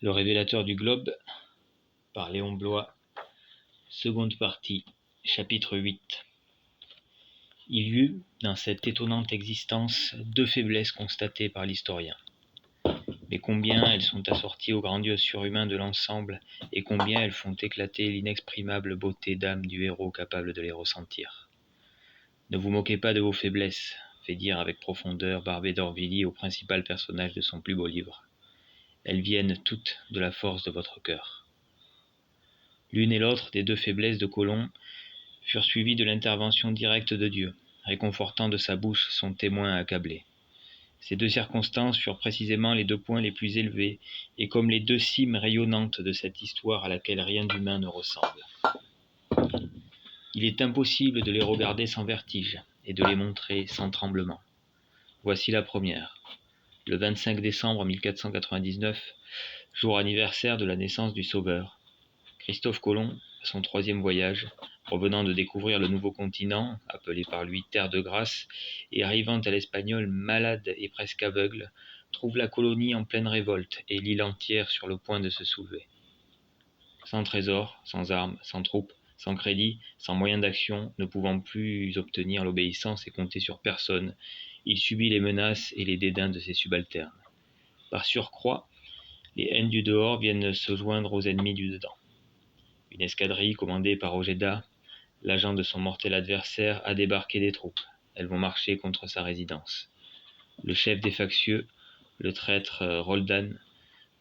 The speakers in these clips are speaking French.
Le révélateur du globe, par Léon Bloy, seconde partie, chapitre 8. Il y eut, dans cette étonnante existence, deux faiblesses constatées par l'historien. Mais combien elles sont assorties au grandiose surhumain de l'ensemble, et combien elles font éclater l'inexprimable beauté d'âme du héros capable de les ressentir. Ne vous moquez pas de vos faiblesses, fait dire avec profondeur Barbé d'Aurevilly au principal personnage de son plus beau livre. Elles viennent toutes de la force de votre cœur. L'une et l'autre des deux faiblesses de Colomb furent suivies de l'intervention directe de Dieu, réconfortant de sa bouche son témoin accablé. Ces deux circonstances furent précisément les deux points les plus élevés, et comme les deux cimes rayonnantes de cette histoire à laquelle rien d'humain ne ressemble. Il est impossible de les regarder sans vertige, et de les montrer sans tremblement. Voici la première. Le 25 décembre 1499, jour anniversaire de la naissance du Sauveur, Christophe Colomb, à son troisième voyage, revenant de découvrir le nouveau continent, appelé par lui Terre de Grâce, et arrivant à l'Espagnol malade et presque aveugle, trouve la colonie en pleine révolte et l'île entière sur le point de se soulever. Sans trésor, sans armes, sans troupes, sans crédit, sans moyens d'action, ne pouvant plus obtenir l'obéissance et compter sur personne, il subit les menaces et les dédains de ses subalternes. Par surcroît, les haines du dehors viennent se joindre aux ennemis du dedans. Une escadrille commandée par Ojeda, l'agent de son mortel adversaire, a débarqué des troupes. Elles vont marcher contre sa résidence. Le chef des factieux, le traître Roldan,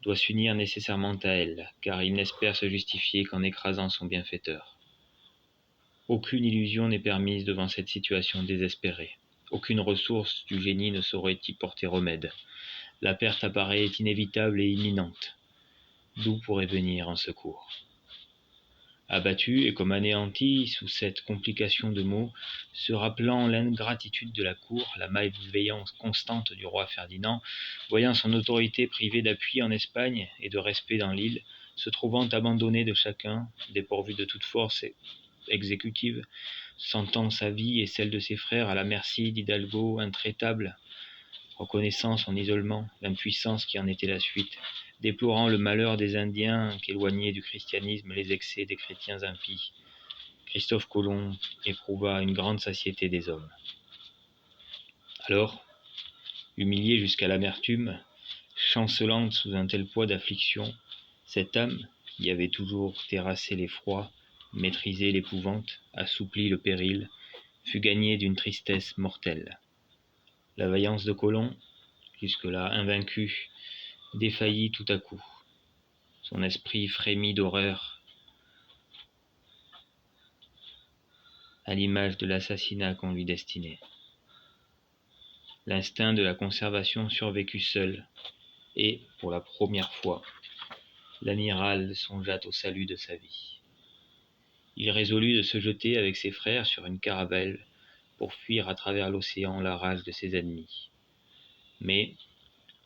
doit s'unir nécessairement à elle, car il n'espère se justifier qu'en écrasant son bienfaiteur. Aucune illusion n'est permise devant cette situation désespérée. Aucune ressource du génie ne saurait y porter remède. La perte apparaît inévitable et imminente. D'où pourrait venir un secours ? Abattu et comme anéanti sous cette complication de mots, se rappelant l'ingratitude de la cour, la malveillance constante du roi Ferdinand, voyant son autorité privée d'appui en Espagne et de respect dans l'île, se trouvant abandonné de chacun, dépourvu de toute force exécutive, sentant sa vie et celle de ses frères à la merci d'Hidalgo intraitable, reconnaissant son isolement, l'impuissance qui en était la suite, déplorant le malheur des Indiens qu'éloignaient du christianisme les excès des chrétiens impies, Christophe Colomb éprouva une grande satiété des hommes. Alors, humilié jusqu'à l'amertume, chancelante sous un tel poids d'affliction, cette âme, qui avait toujours terrassé l'effroi, maîtrisé l'épouvante, assoupli le péril, fut gagnée d'une tristesse mortelle. La vaillance de Colomb, jusque-là invaincu, défaillit tout à coup. Son esprit frémit d'horreur à l'image de l'assassinat qu'on lui destinait. L'instinct de la conservation survécut seul, et, pour la première fois, l'amiral songea au salut de sa vie. Il résolut de se jeter avec ses frères sur une caravelle pour fuir à travers l'océan la rage de ses ennemis. Mais,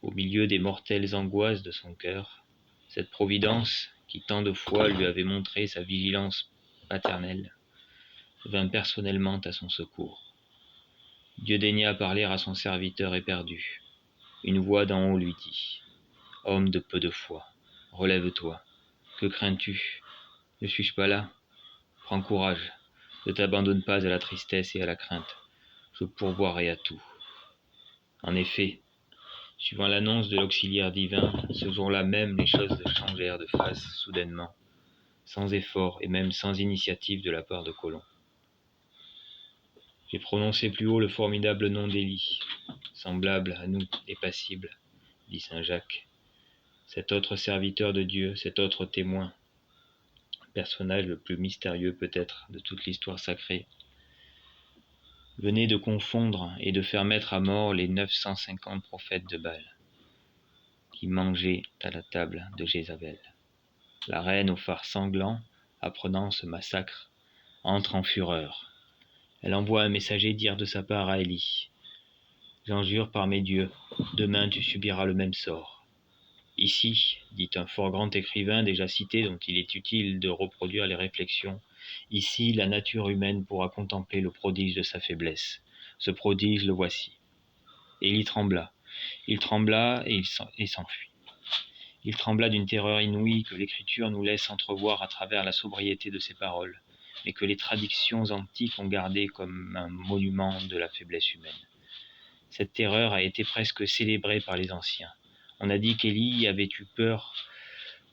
au milieu des mortelles angoisses de son cœur, cette providence, qui tant de fois lui avait montré sa vigilance paternelle, vint personnellement à son secours. Dieu daigna parler à son serviteur éperdu. Une voix d'en haut lui dit : « Homme de peu de foi, relève-toi. Que crains-tu ? Ne suis-je pas là ? Prends courage. Ne t'abandonne pas à la tristesse et à la crainte. Je pourvoirai à tout. » En effet, suivant l'annonce de l'auxiliaire divin, ce jour-là même les choses changèrent de face soudainement, sans effort et même sans initiative de la part de Colomb. J'ai prononcé plus haut le formidable nom d'Élie, semblable à nous et passible, dit saint Jacques. Cet autre serviteur de Dieu, cet autre témoin, personnage le plus mystérieux peut-être de toute l'histoire sacrée, venait de confondre et de faire mettre à mort les 950 prophètes de Baal, qui mangeaient à la table de Jézabel. La reine, au phare sanglant, apprenant ce massacre, entre en fureur. Elle envoie un messager dire de sa part à Élie : « J'en jure par mes dieux, demain tu subiras le même sort. » Ici, dit un fort grand écrivain déjà cité dont il est utile de reproduire les réflexions, ici la nature humaine pourra contempler le prodige de sa faiblesse. Ce prodige, le voici. Élie trembla. Il trembla et s'enfuit. Il trembla d'une terreur inouïe que l'Écriture nous laisse entrevoir à travers la sobriété de ses paroles, mais que les traditions antiques ont gardé comme un monument de la faiblesse humaine. Cette terreur a été presque célébrée par les anciens. On a dit qu'Élie avait eu peur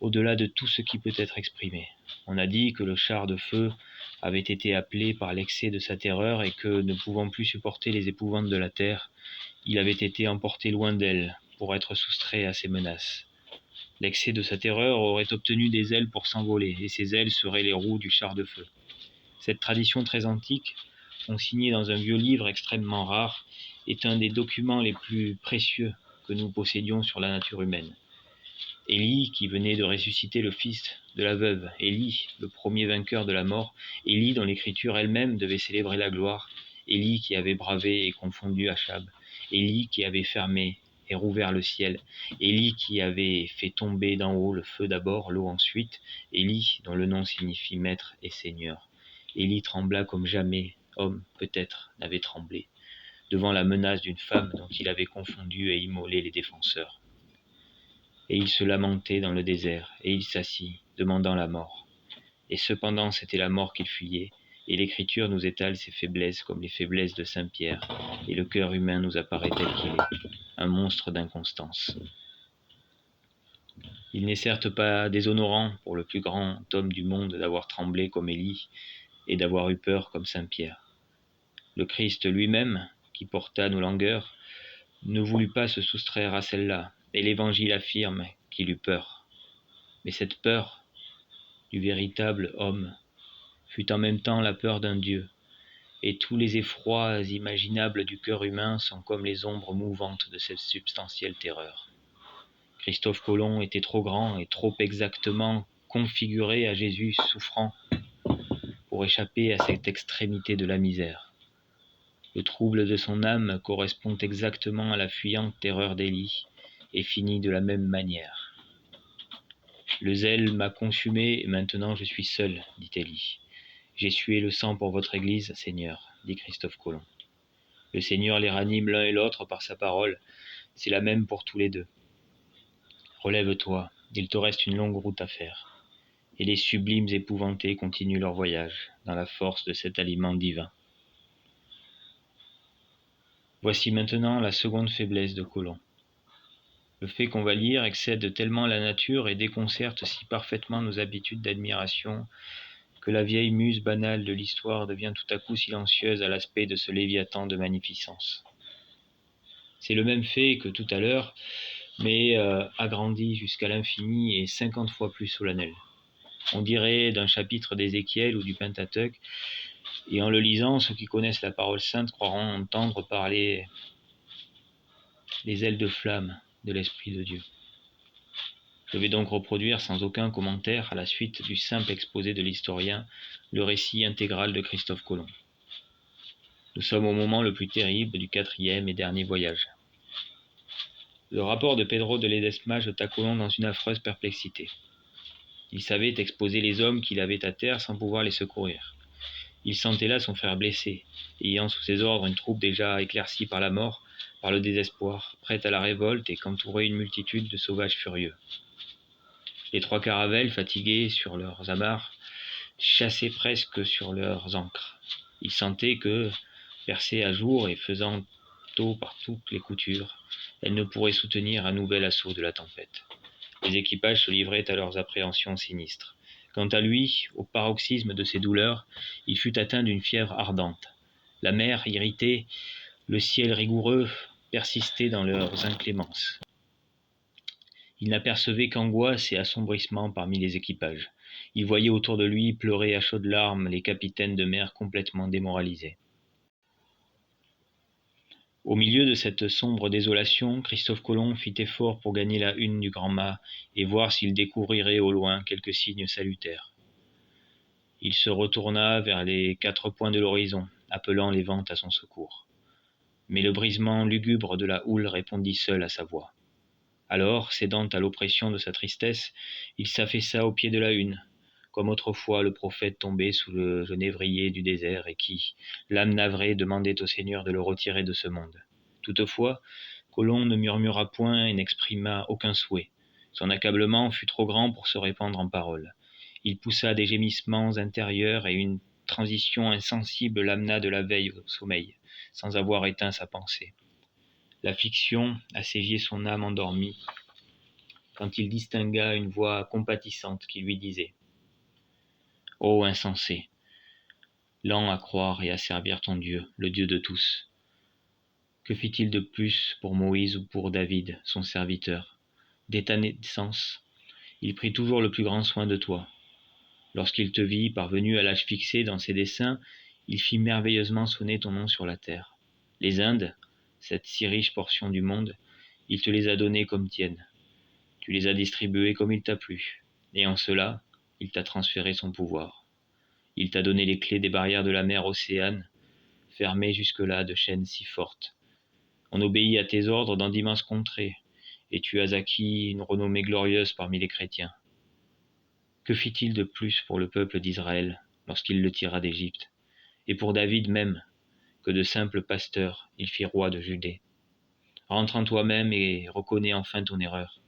au-delà de tout ce qui peut être exprimé. On a dit que le char de feu avait été appelé par l'excès de sa terreur et que, ne pouvant plus supporter les épouvantes de la terre, il avait été emporté loin d'elle pour être soustrait à ses menaces. L'excès de sa terreur aurait obtenu des ailes pour s'envoler, et ces ailes seraient les roues du char de feu. Cette tradition très antique, consignée dans un vieux livre extrêmement rare, est un des documents les plus précieux que nous possédions sur la nature humaine. Élie, qui venait de ressusciter le fils de la veuve, Élie, le premier vainqueur de la mort, Élie dont l'écriture elle-même devait célébrer la gloire, Élie qui avait bravé et confondu Achab, Élie qui avait fermé et rouvert le ciel, Élie qui avait fait tomber d'en haut le feu d'abord, l'eau ensuite, Élie dont le nom signifie maître et seigneur. Élie trembla comme jamais homme, peut-être, n'avait tremblé, devant la menace d'une femme dont il avait confondu et immolé les défenseurs. Et il se lamentait dans le désert, et il s'assit, demandant la mort. Et cependant c'était la mort qu'il fuyait, et l'Écriture nous étale ses faiblesses comme les faiblesses de saint Pierre, et le cœur humain nous apparaît tel qu'il est, un monstre d'inconstance. Il n'est certes pas déshonorant pour le plus grand homme du monde d'avoir tremblé comme Élie, et d'avoir eu peur comme saint Pierre. Le Christ lui-même, qui porta nos langueurs, ne voulut pas se soustraire à celle-là, et l'Évangile affirme qu'il eut peur. Mais cette peur du véritable homme fut en même temps la peur d'un Dieu, et tous les effrois imaginables du cœur humain sont comme les ombres mouvantes de cette substantielle terreur. Christophe Colomb était trop grand et trop exactement configuré à Jésus souffrant pour échapper à cette extrémité de la misère. Le trouble de son âme correspond exactement à la fuyante terreur d'Élie et finit de la même manière. Le zèle m'a consumé et maintenant je suis seul, dit Élie. J'ai sué le sang pour votre Église, Seigneur, dit Christophe Colomb. Le Seigneur les ranime l'un et l'autre par sa parole, c'est la même pour tous les deux. Relève-toi, il te reste une longue route à faire. Et les sublimes épouvantés continuent leur voyage, dans la force de cet aliment divin. Voici maintenant la seconde faiblesse de Colomb. Le fait qu'on va lire excède tellement la nature et déconcerte si parfaitement nos habitudes d'admiration que la vieille muse banale de l'histoire devient tout à coup silencieuse à l'aspect de ce léviathan de magnificence. C'est le même fait que tout à l'heure, mais agrandi jusqu'à l'infini et 50 fois plus solennel. On dirait d'un chapitre d'Ézéchiel ou du Pentateuque, et en le lisant, ceux qui connaissent la parole sainte croiront entendre parler les ailes de flamme de l'Esprit de Dieu. Je vais donc reproduire sans aucun commentaire, à la suite du simple exposé de l'historien, le récit intégral de Christophe Colomb. Nous sommes au moment le plus terrible du 4e et dernier voyage. Le rapport de Pedro de Ledesma jeta Colomb dans une affreuse perplexité. Il savait exposer les hommes qu'il avait à terre sans pouvoir les secourir. Il sentait là son frère blessé, ayant sous ses ordres une troupe déjà éclaircie par la mort, par le désespoir, prête à la révolte et qu'entourait une multitude de sauvages furieux. Les 3 caravelles, fatiguées sur leurs amarres, chassaient presque sur leurs ancres. Il sentait que, percées à jour et faisant tôt par toutes les coutures, elles ne pourraient soutenir un nouvel assaut de la tempête. Les équipages se livraient à leurs appréhensions sinistres. Quant à lui, au paroxysme de ses douleurs, il fut atteint d'une fièvre ardente. La mer, irritée, le ciel rigoureux, persistaient dans leurs inclémences. Il n'apercevait qu'angoisse et assombrissements parmi les équipages. Il voyait autour de lui pleurer à chaudes larmes les capitaines de mer complètement démoralisés. Au milieu de cette sombre désolation, Christophe Colomb fit effort pour gagner la hune du grand mât et voir s'il découvrirait au loin quelques signes salutaires. Il se retourna vers les 4 points de l'horizon, appelant les vents à son secours. Mais le brisement lugubre de la houle répondit seul à sa voix. Alors, cédant à l'oppression de sa tristesse, il s'affaissa au pied de la hune, comme autrefois le prophète tombé sous le genévrier du désert et qui, l'âme navrée, demandait au Seigneur de le retirer de ce monde. Toutefois, Colomb ne murmura point et n'exprima aucun souhait. Son accablement fut trop grand pour se répandre en paroles. Il poussa des gémissements intérieurs et une transition insensible l'amena de la veille au sommeil, sans avoir éteint sa pensée. La fiction asséviait son âme endormie, quand il distingua une voix compatissante qui lui disait « Ô insensé, lent à croire et à servir ton Dieu, le Dieu de tous, que fit-il de plus pour Moïse ou pour David, son serviteur? Dès ta naissance, il prit toujours le plus grand soin de toi. Lorsqu'il te vit parvenu à l'âge fixé dans ses desseins, il fit merveilleusement sonner ton nom sur la terre. Les Indes, cette si riche portion du monde, il te les a données comme tiennes. Tu les as distribuées comme il t'a plu, et en cela, il t'a transféré son pouvoir. Il t'a donné les clés des barrières de la mer Océane, fermées jusque-là de chaînes si fortes. On obéit à tes ordres dans d'immenses contrées, et tu as acquis une renommée glorieuse parmi les chrétiens. Que fit-il de plus pour le peuple d'Israël lorsqu'il le tira d'Égypte, et pour David même, que de simple pasteur il fit roi de Judée? Rentre en toi-même et reconnais enfin ton erreur.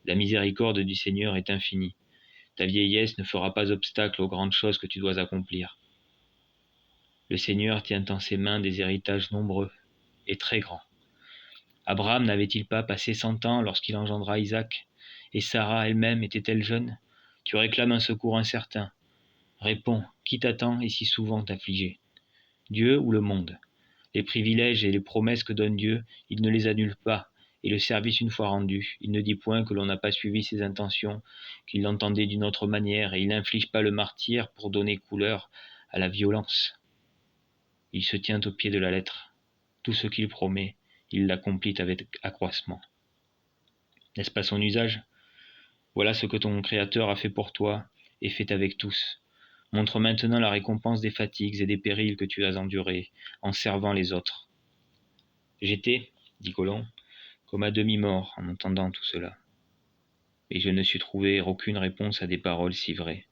La miséricorde du Seigneur est infinie. Ta vieillesse ne fera pas obstacle aux grandes choses que tu dois accomplir. Le Seigneur tient en ses mains des héritages nombreux et très grands. Abraham n'avait-il pas passé 100 ans lorsqu'il engendra Isaac, et Sarah elle-même était-elle jeune? Tu réclames un secours incertain. Réponds, qui t'attend et si souvent t'affligé? Dieu ou le monde? Les privilèges et les promesses que donne Dieu, il ne les annule pas, et le service une fois rendu, il ne dit point que l'on n'a pas suivi ses intentions, qu'il l'entendait d'une autre manière, et il n'inflige pas le martyre pour donner couleur à la violence. Il se tient au pied de la lettre. Tout ce qu'il promet, il l'accomplit avec accroissement. N'est-ce pas son usage? Voilà ce que ton Créateur a fait pour toi et fait avec tous. Montre maintenant la récompense des fatigues et des périls que tu as endurés en servant les autres. J'étais, dit Colomb, comme à demi-mort en entendant tout cela. Et je ne sus trouver aucune réponse à des paroles si vraies.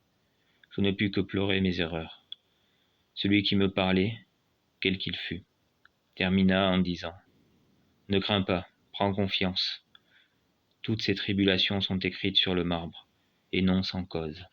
Je ne pus que pleurer mes erreurs. Celui qui me parlait, quel qu'il fût, termina en disant « Ne crains pas, prends confiance. Toutes ces tribulations sont écrites sur le marbre, et non sans cause. »